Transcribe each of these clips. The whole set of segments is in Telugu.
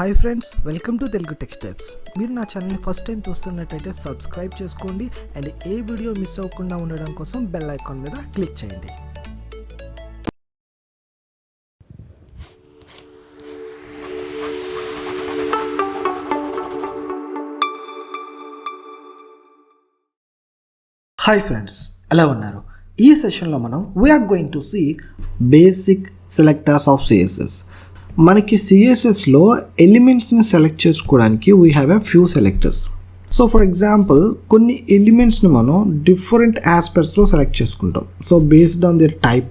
Hi friends, welcome to Telugu tech steps. మీరు నా ఛానల్ని ఫస్ట్ టైం చూస్తున్నట్టయితే సబ్స్క్రైబ్ చేసుకోండి అండ్ ఏ వీడియో మిస్ అవ్వకుండా ఉండడం కోసం బెల్ ఐకాన్ మీద క్లిక్ చేయండి. హాయ్ ఫ్రెండ్స్, ఎలా ఉన్నారు? ఈ సెషన్లో మనం we are going to see basic selectors of CSS. మనకి సిఎస్ఎస్లో ఎలిమెంట్స్ని సెలెక్ట్ చేసుకోవడానికి we have a few selectors. So for example కొన్ని ఎలిమెంట్స్ని మనం డిఫరెంట్ ఆస్పెక్ట్స్లో సెలెక్ట్ చేసుకుంటాం. So based on their type,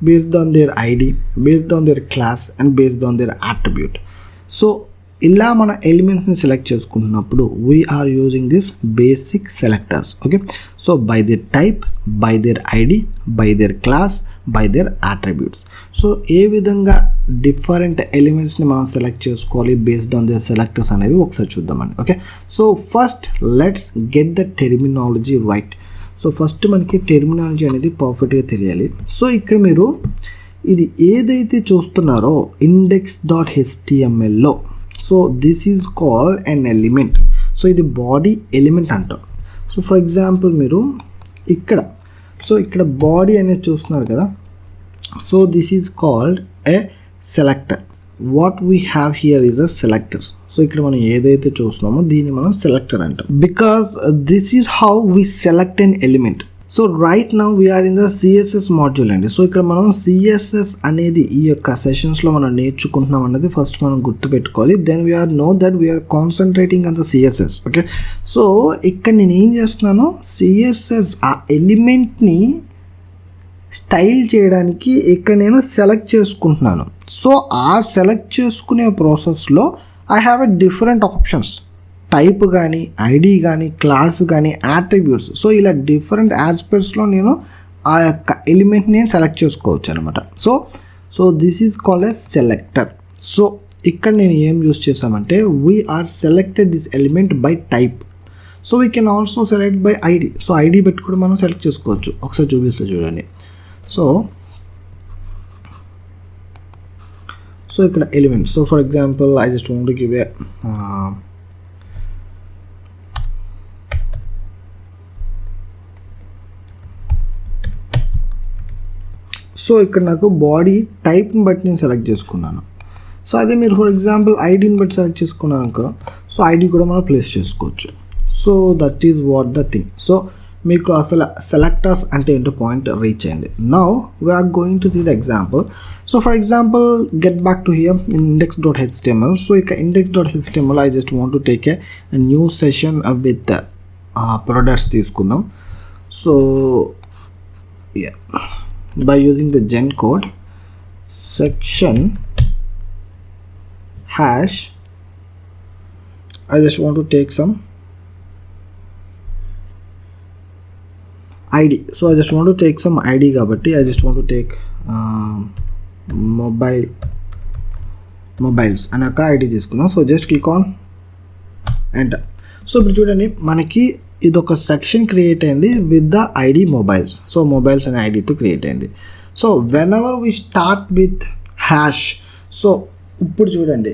based on there ID, based on their class and based on their attribute. So ఇలా మన ఎలిమెంట్స్ని సెలెక్ట్ చేసుకుంటున్నప్పుడు we're using this basic selectors. Okay, so by their type, by their ID, by their class, by their attributes. So ఏ విధంగా డిఫరెంట్ ఎలిమెంట్స్ని మనం సెలెక్ట్ చేసుకోవాలి బేస్డ్ ఆన్ దేర్ సెలెక్టర్స్ అనేవి ఒకసారి చూద్దామండి. Okay, so first let's get the terminology right. So first మనకి టెర్మినాలజీ అనేది పర్ఫెక్ట్గా తెలియాలి. సో ఇక్కడ మీరు ఇది ఏదైతే చూస్తున్నారో index.htmlలో, so this is called an element. So ఇది బాడీ ఎలిమెంట్ అంటాం. సో ఫర్ ఎగ్జాంపుల్ మీరు ఇక్కడ బాడీ అనేది చూస్తున్నారు కదా. So this is called a selector. What we have here is a selectors. So ఇక్కడ మనం ఏదైతే చూస్తున్నామో దీన్ని మనం సెలెక్టర్ అంటాం, because this is how we select an element. So right now we are in the CSS module అండి. సో ఇక్కడ మనం సిఎస్ఎస్ అనేది ఈ యొక్క సెషన్స్లో మనం నేర్చుకుంటున్నాం అనేది ఫస్ట్ మనం గుర్తుపెట్టుకోవాలి. Then we are know that we are concentrating on the CSS. Okay, so ఇక్కడ నేను ఏం చేస్తున్నాను, సిఎస్ఎస్ ఆ ఎలిమెంట్ని స్టైల్ చేయడానికి ఇక్కడ నేను సెలెక్ట్ చేసుకుంటున్నాను. సో ఆ సెలెక్ట్ చేసుకునే ప్రాసెస్లో I have a different options, type కానీ, ఐడి కానీ, క్లాస్ కానీ, అట్రిబ్యూట్స్. సో ఇలా డిఫరెంట్ ఆస్పెక్ట్స్లో నేను ఆ యొక్క ఎలిమెంట్ని సెలెక్ట్ చేసుకోవచ్చు అనమాట. So this is called a selector. So ఇక్కడ నేను ఏం యూస్ చేసామంటే we're selected this element by type. So we can also select by ID. So ID పెట్టి కూడా మనం సెలెక్ట్ చేసుకోవచ్చు. ఒకసారి చూపిస్తే చూడండి. సో ఇక్కడ element. So for example I just want to give a so ఇక్కడ నాకు బాడీ టైప్ని బట్టి నేను సెలెక్ట్ చేసుకున్నాను. సో అదే మీరు ఫర్ ఎగ్జాంపుల్ ఐడిని బట్టి సెలెక్ట్ చేసుకున్నాను అనుకో, సో ఐడి కూడా మనం ప్లేస్ చేసుకోవచ్చు. So that is what the thing. So మీకు అసలు సెలెక్టర్స్ అంటే ఏంటో పాయింట్ రీచ్ అయింది. Now we're going to see the example. So for example get back to here index.html. So ఇక index.html I just want to take a new session with products తీసుకుందాం. So yeah, by using the gen code section hash, I just want to take some id. So I just want to take some id kabatti I just want to take mobiles anaka id తీసుకున్నాం. So just click on enter. So ఇప్పుడు చూడండి మనకి ఇది ఒక సెక్షన్ క్రియేట్ అయింది with the ID mobiles. So mobiles అనే ఐడితో క్రియేట్ అయింది. So when ever we start with hash, so ఇప్పుడు చూడండి,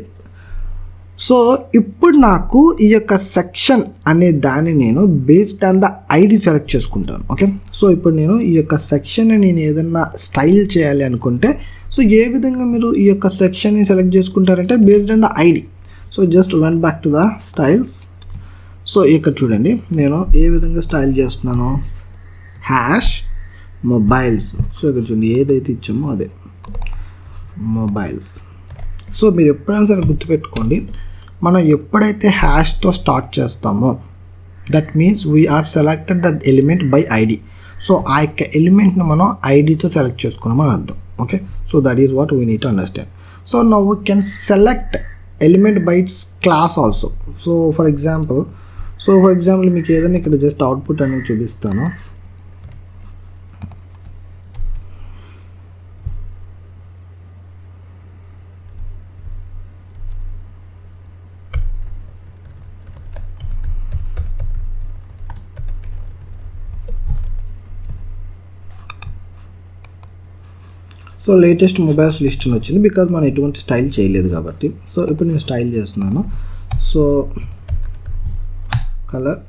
సో ఇప్పుడు నాకు ఈ యొక్క సెక్షన్ అనే దాన్ని నేను based on the ID select చేసుకుంటాను. ఓకే, సో ఇప్పుడు నేను ఈ యొక్క సెక్షన్ని నేను ఏదన్నా స్టైల్ చేయాలి అనుకుంటే, సో ఏ విధంగా మీరు ఈ యొక్క సెక్షన్ని సెలెక్ట్ చేసుకుంటారంటే based on the ID. So just when back to the styles. So ఇక్కడ చూడండి నేను ఏ విధంగా స్టైల్ చేస్తున్నాను, హ్యాష్ మొబైల్స్. సో ఇక్కడ చూడండి ఏదైతే ఇచ్చామో అదే మొబైల్స్. సో మీరు ఎప్పుడైనా సరే గుర్తుపెట్టుకోండి, మనం ఎప్పుడైతే హ్యాష్తో స్టార్ట్ చేస్తామో that means we're selected that element by ID. So ఆ యొక్క ఎలిమెంట్ని మనం ఐడితో సెలెక్ట్ చేసుకున్నామని అర్థం. Okay, so that is what we need to understand. So now we can select element by its class also. So for example మీకు ఏదైనా ఇక్కడ జస్ట్ అవుట్పుట్ అనేది చూపిస్తాను. సో లేటెస్ట్ మొబైల్స్ లిస్ట్ అని వచ్చింది బికాజ్ మనం ఎటువంటి స్టైల్ చేయలేదు కాబట్టి. సో ఇప్పుడు నేను స్టైల్ చేస్తున్నాను. So colour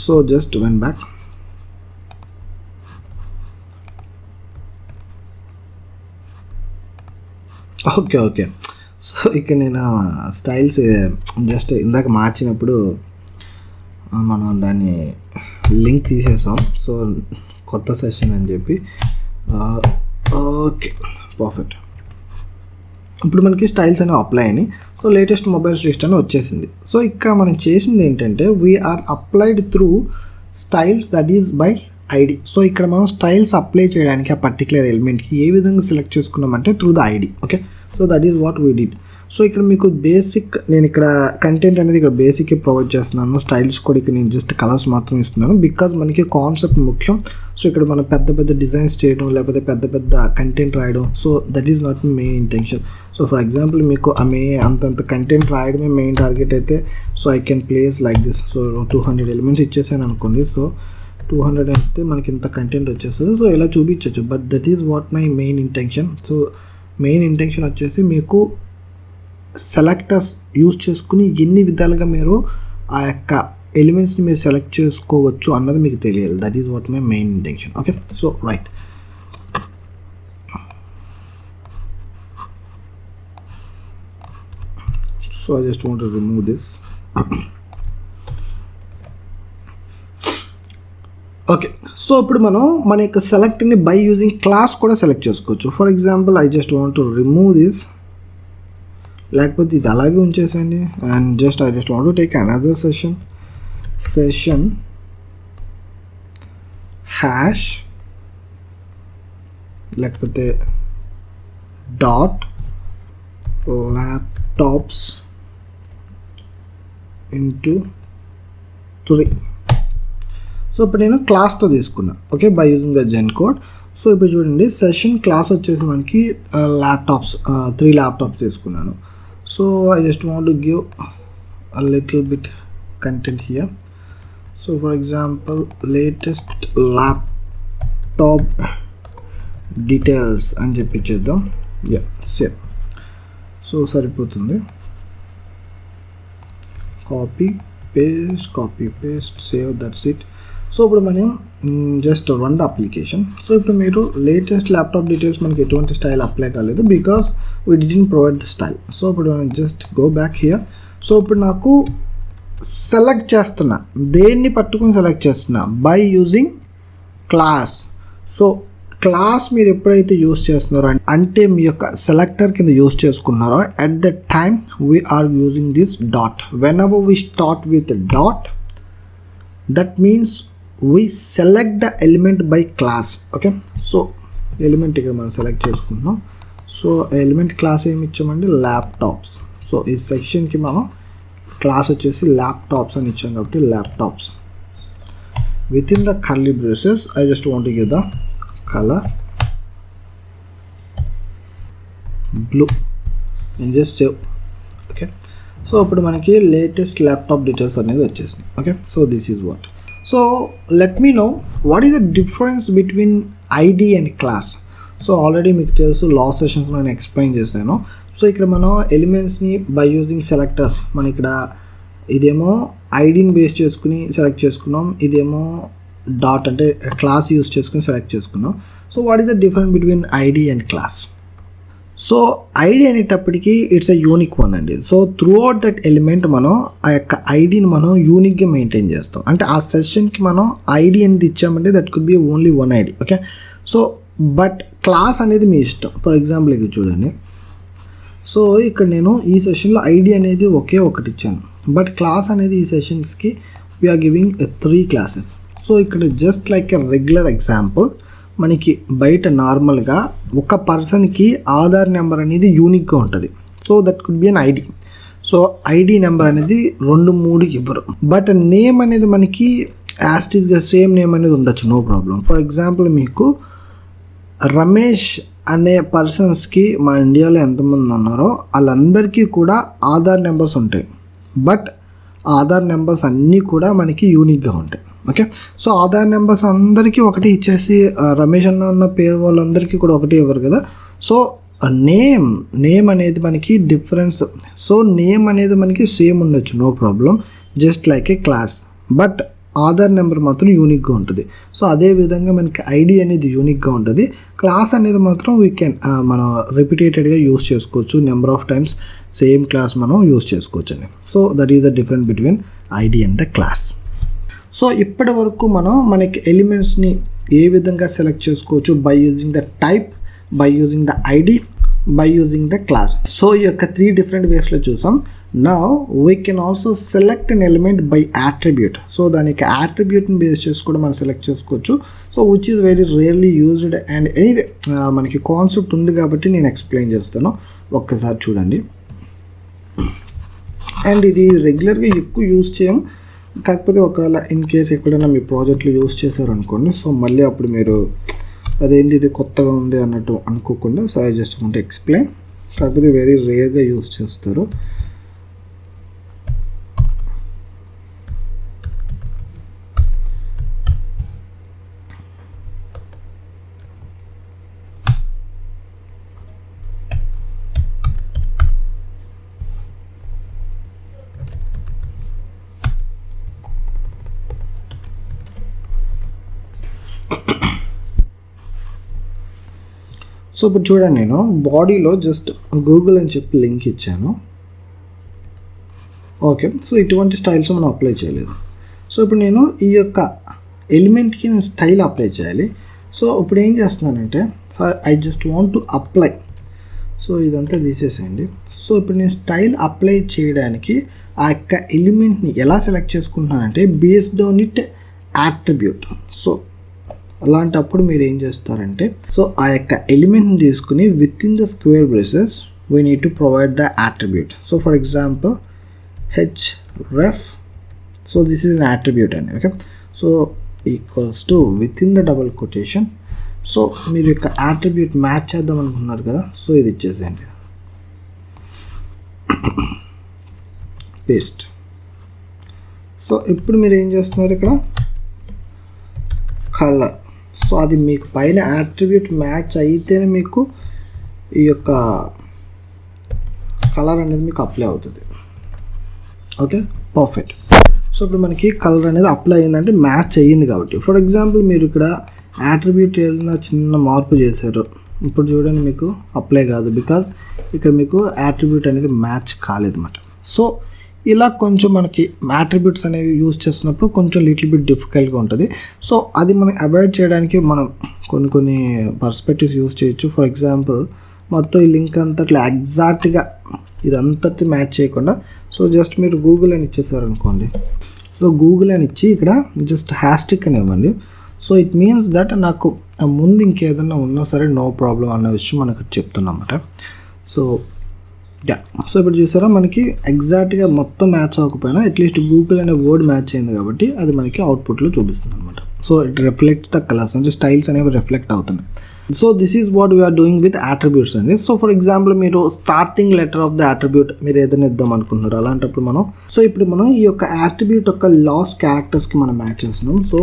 so just when back. Okay. So ఇక్కడ నేను స్టైల్స్ జస్ట్ ఇందాక మార్చినప్పుడు మనం దాన్ని లింక్ తీసేసాం. సో కొత్త సెషన్ అని చెప్పి ఓకే పర్ఫెక్ట్. ఇప్పుడు మనకి స్టైల్స్ అనేవి అప్లై అయినాయి. సో లేటెస్ట్ మొబైల్స్ లిస్ట్ అని వచ్చేసింది. సో ఇక్కడ మనం చేసింది ఏంటంటే we're applied through styles that is by ID. So ఇక్కడ మనం స్టైల్స్ అప్లై చేయడానికి ఆ పర్టికులర్ ఎలిమెంట్కి ఏ విధంగా సెలెక్ట్ చేసుకున్నామంటే through the ID. Okay, so that is what we did. So ఇక్కడ మీకు బేసిక్ నేను ఇక్కడ కంటెంట్ అనేది ఇక్కడ బేసిక్ ప్రొవైడ్ చేస్తున్నాను. స్టైల్స్ కూడా ఇక్కడ నేను జస్ట్ కలర్స్ మాత్రం ఇస్తున్నాను బికాజ్ మనకి కాన్సెప్ట్ ముఖ్యం. సో ఇక్కడ మనం పెద్ద డిజైన్స్ చేయడం లేకపోతే పెద్ద కంటెంట్ రాయడం, so that is not main intention. So for example మీకు అంతంత కంటెంట్ రాయడమే మెయిన్ టార్గెట్ అయితే so I can place like this. So 200 elements ఇచ్చేసాను అనుకోండి. సో 200 అయితే మనకి ఇంత కంటెంట్ వచ్చేస్తుంది. సో ఇలా చూపించవచ్చు. But that is what my main intention. So main intention వచ్చేసి మీకు సెలెక్టర్స్ యూజ్ చేసుకుని ఎన్ని విధాలుగా మీరు ఆ యొక్క ఎలిమెంట్స్ని మీరు సెలెక్ట్ చేసుకోవచ్చు అన్నది మీకు తెలియాలి. That is what my main intention. Okay, so right. So I just want to remove this. Okay, so ఇప్పుడు మనం మన యొక్క సెలెక్ట్ని బై యూజింగ్ క్లాస్ కూడా సెలెక్ట్ చేసుకోవచ్చు. For example I just want to remove this, లేకపోతే ఇది అలాగే ఉంచేసండి. And just I just want to take another session hash లేకపోతే డాట్ ల్యాప్టాప్స్ ఇంటూ 3. సో ఇప్పుడు నేను క్లాస్తో తీసుకున్నా. Okay, by using the gen code. So ఇప్పుడు చూడండి సెషన్ క్లాస్ వచ్చేసి మనకి ల్యాప్టాప్స్ 3 ల్యాప్టాప్స్ తీసుకున్నాను. So I just want to give a little bit content here. So for example latest laptop details అని చెప్పి చేద్దాం. సేవ్. సో సరిపోతుంది. Copy paste save, that's it. So ఇప్పుడు మనం just run the application. So ఇప్పుడు మీరు లేటెస్ట్ ల్యాప్టాప్ డీటెయిల్స్ మనకి ఎటువంటి స్టైల్ అప్లై కాలేదు because we didn't provide the style. So ఇప్పుడు మనం just go back here. So ఇప్పుడు నాకు సెలెక్ట్ చేస్తున్నా, దేన్ని పట్టుకుని సెలెక్ట్ చేస్తున్నా by using class. So class మీరు ఎప్పుడైతే యూస్ చేస్తున్నారో అంటే మీ యొక్క సెలెక్టర్ కింద యూస్ చేసుకున్నారో at the time we're using this dot. Whenever we start with dot that means we select the element by class. Okay, so element ఇక్కడ మనం సెలెక్ట్ చేసుకుంటున్నాం. సో ఎలిమెంట్ క్లాస్ ఏమి ఇచ్చామండి, ల్యాప్టాప్స్. సో ఈ సెక్షన్కి మనం క్లాస్ వచ్చేసి ల్యాప్టాప్స్ అని ఇచ్చాం కాబట్టి laptops with in the curly braces I just want to give the colour blue and just save. Okay, so ఇప్పుడు మనకి లేటెస్ట్ ల్యాప్టాప్ డీటెయిల్స్ అనేది వచ్చేసింది. Okay, so this is what. So let me know what is the difference between ID and class. So already మీకు తెలుసు, లాస్ట్ సెషన్స్లో నేను ఎక్స్ప్లెయిన్ చేశాను. సో ఇక్కడ మనం ఎలిమెంట్స్ని బై యూజింగ్ సెలెక్టర్స్, మనం ఇక్కడ ఇదేమో ఐడిని బేస్ చేసుకుని సెలెక్ట్ చేసుకున్నాం, ఇదేమో డాట్ అంటే క్లాస్ యూజ్ చేసుకుని సెలెక్ట్ చేసుకున్నాం. So what is the difference between ID and class. So ID అనేటప్పటికీ ఇట్స్ ఎ యూనిక్ వన్ అండి. So through out that element మనం ఆ యొక్క ఐడిని మనం యూనిక్గా మెయింటైన్ చేస్తాం. అంటే ఆ సెషన్కి మనం ఐడి అనేది ఇచ్చామంటే that could be only one ID. Okay, so but class అనేది మీ ఇష్టం. ఫర్ ఎగ్జాంపుల్ ఇది చూడండి. సో ఇక్కడ నేను ఈ సెషన్లో ఐడి అనేది ఒకే ఒకటి ఇచ్చాను, బట్ క్లాస్ అనేది ఈ సెషన్స్కి వీఆర్ గివింగ్ 3 క్లాసెస్. సో ఇక్కడ just like a regular example, మనకి బయట నార్మల్గా ఒక పర్సన్కి ఆధార్ నెంబర్ అనేది యూనిక్గా ఉంటుంది. So that could be an ID. So ID number అనేది 2-3 ఇవ్వరు, బట్ నేమ్ అనేది మనకి యాస్టీస్గా సేమ్ నేమ్ అనేది ఉండొచ్చు, నో ప్రాబ్లం. ఫర్ ఎగ్జాంపుల్ మీకు రమేష్ అనే పర్సన్స్కి మా ఇండియాలో ఎంతమంది ఉన్నారో వాళ్ళందరికీ కూడా ఆధార్ నెంబర్స్ ఉంటాయి. బట్ ఆధార్ నెంబర్స్ అన్నీ కూడా మనకి యూనిక్గా ఉంటాయి. ఓకే, సో ఆధార్ నెంబర్స్ అందరికీ ఒకటి ఇచ్చేసి రమేష్ అన్న ఉన్న పేరు వాళ్ళందరికీ కూడా ఒకటి ఇవ్వరు కదా. సో నేమ్ అనేది మనకి డిఫరెన్స్. సో నేమ్ అనేది మనకి సేమ్ ఉండొచ్చు, no problem, just like a class. But Aadhaar number మాత్రం యూనిక్గా ఉంటుంది. సో అదేవిధంగా మనకి ఐడి అనేది యూనిక్గా ఉంటుంది. క్లాస్ అనేది మాత్రం మనం రిపీటెడ్గా యూస్ చేసుకోవచ్చు, number of times same class మనం యూస్ చేసుకోవచ్చు అండి. So that is the difference between ID and the class. So ఇప్పటి వరకు మనం మనకి ఎలిమెంట్స్ని ఏ విధంగా సెలెక్ట్ చేసుకోవచ్చు, by using the type, by using the ID, by using the class. So ఈ యొక్క 3 డిఫరెంట్ వేస్లో చూసాం. Now we can also select an element by attribute. So దానికి యాట్రిబ్యూట్ని బేస్ చేసి కూడా మనం సెలెక్ట్ చేసుకోవచ్చు. So which is very rarely used. And anyway మనకి కాన్సెప్ట్ ఉంది కాబట్టి నేను ఎక్స్ప్లెయిన్ చేస్తాను, ఒక్కసారి చూడండి. అండ్ ఇది రెగ్యులర్గా ఎక్కువ యూజ్ చేయం, కాకపోతే ఒకవేళ ఇన్ కేస్ ఎక్కడైనా మీ ప్రాజెక్ట్లో యూజ్ చేశారనుకోండి, సో మళ్ళీ అప్పుడు మీరు అదేంటి ఇది కొత్తగా ఉంది అన్నట్టు అనుకోకుండా. So I just want explain, కాకపోతే వెరీ రేర్గా యూజ్ చేస్తారు. సో ఇప్పుడు చూడండి, నేను బాడీలో జస్ట్ గూగుల్ అని చెప్పి లింక్ ఇచ్చాను. ఓకే, సో ఇటువంటి స్టైల్స్ మనం అప్లై చేయలేదు. సో ఇప్పుడు నేను ఈ యొక్క ఎలిమెంట్కి నేను స్టైల్ అప్లై చేయాలి. సో ఇప్పుడు ఏం చేస్తున్నానంటే I just want to apply. So ఇదంతా తీసేసేయండి. సో ఇప్పుడు నేను స్టైల్ అప్లై చేయడానికి ఆ యొక్క ఎలిమెంట్ని ఎలా సెలెక్ట్ చేసుకుంటున్నానంటే based on it attribute. So అలాంటప్పుడు మీరు ఏం చేస్తారంటే, సో ఆ యొక్క ఎలిమెంట్ని తీసుకుని within the square braces we need to provide the attribute. So for example href. So this is an attribute అండి. Okay, so equals to within the double quotation. So మీరు యొక్క యాట్రిబ్యూట్ మ్యాచ్ చేద్దాం అనుకున్నారు కదా, సో ఇది ఇచ్చేసేయండి, పేస్ట్. సో ఇప్పుడు మీరు ఏం చేస్తున్నారు ఇక్కడ కలర్. సో అది మీకు పైన యాట్రిబ్యూట్ మ్యాచ్ అయితేనే మీకు ఈ యొక్క కలర్ అనేది మీకు అప్లై అవుతుంది. Okay, perfect. సో ఇప్పుడు మనకి కలర్ అనేది అప్లై అయిందంటే మ్యాచ్ అయ్యింది కాబట్టి. ఫర్ ఎగ్జాంపుల్ మీరు ఇక్కడ యాట్రిబ్యూట్ ఏదైనా చిన్న మార్పు చేశారు, ఇప్పుడు చూడండి మీకు అప్లై కాదు, బికాజ్ ఇక్కడ మీకు యాట్రిబ్యూట్ అనేది మ్యాచ్ కాలేదన్నమాట. సో ఇలా కొంచెం మనకి యాట్రిబ్యూట్స్ అనేవి యూజ్ చేస్తున్నప్పుడు కొంచెం లిటిల్ బిట్ డిఫికల్ట్గా ఉంటుంది. సో అది మనం అవాయిడ్ చేయడానికి మనం కొన్ని పర్స్పెక్టివ్స్ యూజ్ చేయొచ్చు. ఫర్ ఎగ్జాంపుల్ మొత్తం ఈ లింక్ అంతట్లో ఎగ్జాక్ట్గా ఇదంతటి మ్యాచ్ చేయకుండా, సో జస్ట్ మీరు గూగుల్ అని ఇచ్చేసారు అనుకోండి. సో గూగుల్ అని ఇచ్చి ఇక్కడ జస్ట్ హ్యాష్టిక్ అని ఇవ్వండి. సో ఇట్ మీన్స్ దట్ నాకు ముందు ఇంకేదన్నా ఉన్నా సరే నో ప్రాబ్లం అన్న విషయం మనకు చెప్తున్నమాట. సో సో ఇప్పుడు చూసారా మనకి ఎగ్జాక్ట్గా మొత్తం మ్యాచ్ అవ్వకపోయినా అట్లీస్ట్ గూగుల్ అనే వర్డ్ మ్యాచ్ అయింది కాబట్టి అది మనకి అవుట్పుట్లో చూపిస్తుంది అనమాట. So it reflects the colours, అంటే స్టైల్స్ అనేవి రిఫ్లెక్ట్ అవుతున్నాయి. So this is what we are doing with attributes అండి. సో ఫర్ ఎగ్జాంపుల్ మీరు starting letter of the attribute మీరు ఏదైనా ఇద్దాం అనుకుంటున్నారు, అలాంటప్పుడు ఇప్పుడు మనం ఈ యొక్క యాట్రిబ్యూట్ యొక్క లాస్ట్ క్యారెక్టర్స్కి మనం మ్యాచ్ చేస్తున్నాం. సో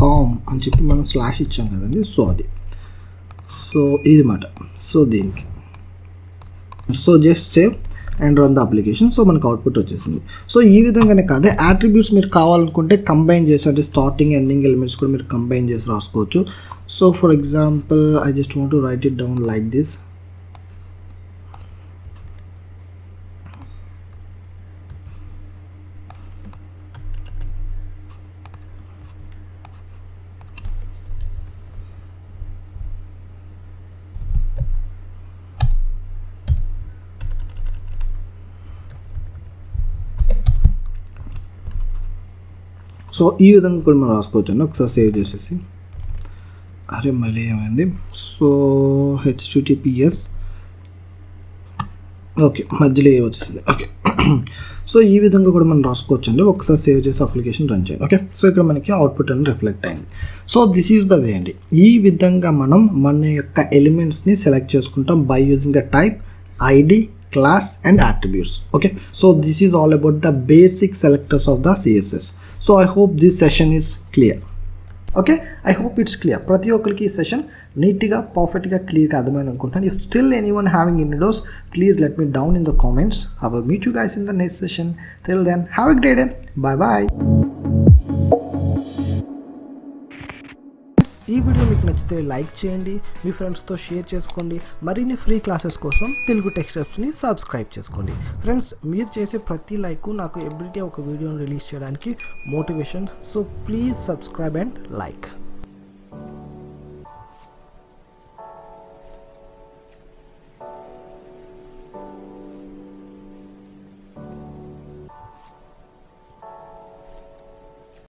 .com అని చెప్పి మనం స్లాష్ ఇచ్చాం కదండి. సో అది సో ఇది మాట. సో దీనికి so just save and run the application. So మనకు అవుట్పుట్ వచ్చేసింది. సో ఈ విధంగానే కాదు, యాట్రిబ్యూట్స్ మీరు కావాలనుకుంటే కంబైన్ చేసి, అంటే స్టార్టింగ్ ఎండింగ్ ఎలిమెంట్స్ కూడా మీరు కంబైన్ చేసి రాసుకోవచ్చు. So for example I just want to right it down like this. So ఈ విధంగా కూడా మనం రాసుకోవచ్చు అండి. ఒకసారి సేవ్ చేసేసి, అరే మళ్ళీ ఏమైంది. సో https ఓకే, మధ్యలో ఏ వచ్చింది. ఓకే, సో ఈ విధంగా కూడా మనం రాసుకోవచ్చు అండి. ఒకసారి సేవ్ చేసి అప్లికేషన్ రన్ చేయాలి. ఓకే, సో ఇక్కడ మనకి అవుట్పుట్ అని రిఫ్లెక్ట్ అయింది. So this is the way అండి. ఈ విధంగా మనం మన యొక్క ఎలిమెంట్స్ని సెలెక్ట్ చేసుకుంటాం by using the type, ID, class and attributes. Okay, so this is all about the basic selectors of the CSS. So I hope this session is clear. Okay, I hope it's clear. ప్రతి ఒక్కరికి ఈ సెషన్ నీట్గా పర్ఫెక్ట్గా క్లియర్గా అర్థమైంది అనుకుంటాను. If still anyone having any doubts, please let me down in the comments. I will meet you guys in the next session. Till then have a great day. Bye bye. ఈ వీడియో మీకు నచ్చితే లైక్ చేయండి, మీ ఫ్రెండ్స్తో షేర్ చేసుకోండి. మరిన్ని ఫ్రీ క్లాసెస్ కోసం తెలుగు టెక్ స్టెప్స్ని సబ్స్క్రైబ్ చేసుకోండి. ఫ్రెండ్స్, మీరు చేసే ప్రతి లైక్ నాకు ఎవ్రీడే ఒక వీడియోని రిలీజ్ చేయడానికి motivation. So please subscribe and like.